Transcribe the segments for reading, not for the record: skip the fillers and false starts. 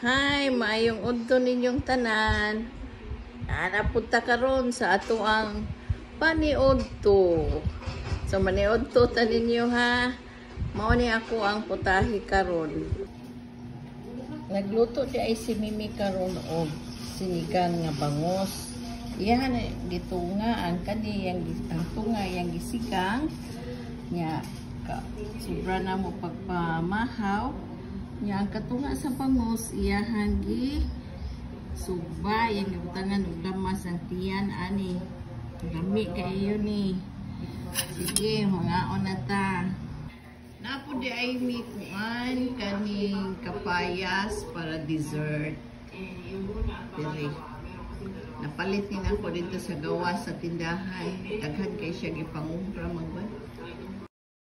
Hi, maayong udto ninyong tanan. Napunta karon sa ato ang paniudto. So maniudto ta ninyo ha. Mao ni ako ang putahe karon. Nagluto di ay si Mimi karon og sinigang nga bangos. Iyan dito nga ang kaniyang ang tunga yang gisigang nya sobra na mo pagpamahaw. Nya ang katunga sa bangos iyahan gi suba yang gibutangan og lamas ang tiyan ani. Lami kayo ni. Sige, mga onata. Napo di ay mikuan kaning kapayas para dessert. Dili. Napalit din ako dito sa gawas sa tindahan. Daghan kay siya gipangumpra magban.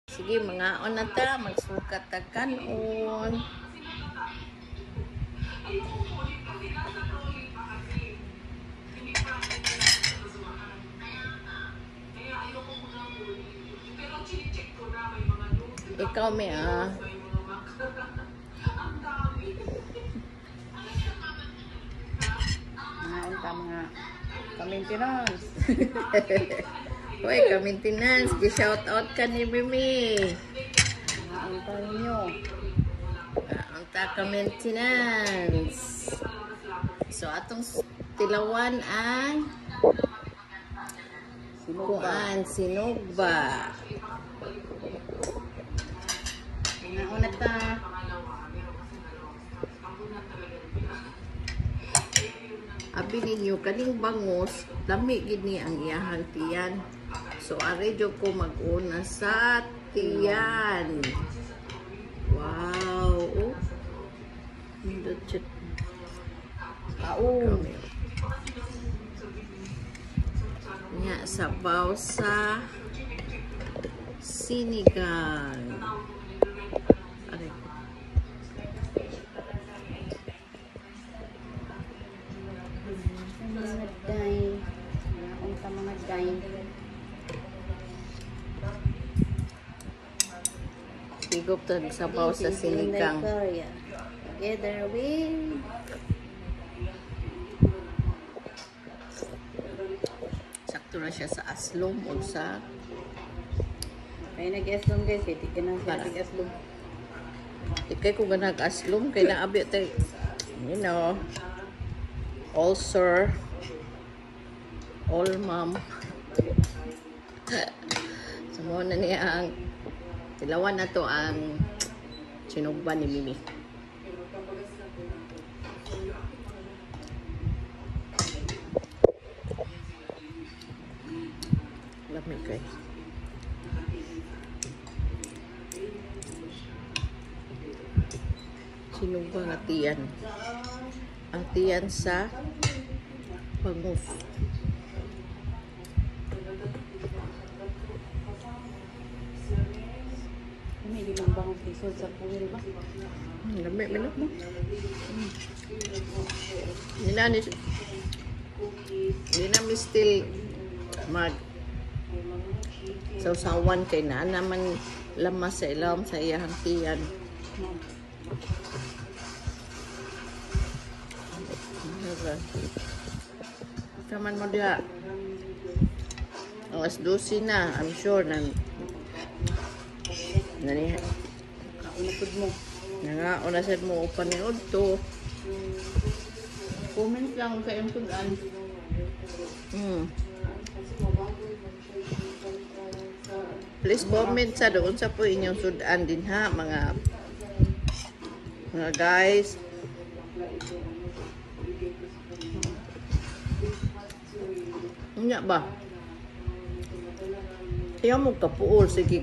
Sige mga onata, magsukat ta kanon. Ikaw may mga ka-maintenance. Hoy, ka-maintenance. Gi-shout out ka ni Mimi. Ang tayo nyo. Ang ka-maintenance. So, atong tilawan ang sinugba. Nauna ta. Abi ninyo, kaning bangos, lami gid ni ang iyahang tiyan. So, arejo ko mag-una sa tiyan. Wow! Oh. Kaon. Nya, sabaw sa sinigang. Aray ko. Mga day. Naon ta mga day. Higop ta sabaw sa sinigang. Together with Sakto na siya sa aslom o sa ay nag-aslom guys, hindi ka nang Para. nag-aslom. ikay ko ganag aslom kay naabi tay you know ulcer all mom. So mo na niya ang tilawan na to ang sinugba ni Mimi. Lamig guys. Sinugba nga tiyan. Ang tiyan sa bangus. May limang bangos isod sa puwil ba? Lami, minok mo. Hindi na mi still mag sausawan kay na naman lamas sa ilawom sa iyahang tiyan. Kaman mo diha. Alas 12 na, I'm sure na nani Kaunapod mo. nga una sad mo upan ni udto. Comment lang sa iyong sudan. Please comment sa doon sa po inyong sudan din ha mga guys. Nya ba? Kaya mo kapuol sige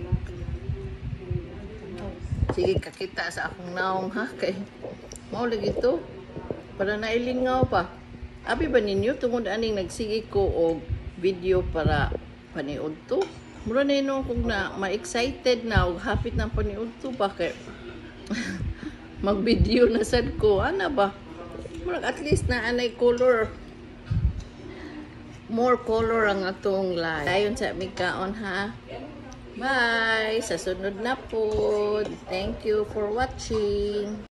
kakita sa akong naong ha kay mao lagi to para nailingaw pa. Abi ba ninyo tungod aning nagsige ko og video para paniud to? Mura na yun kung na ma-excited na og hapit ng paniud to ba kay mag-video na sad ko. Ana ba? Mura at least na anay color. More color ang atong live. Dayon sa mikaon ha. Bye! Sa sunod na po. Thank you for watching.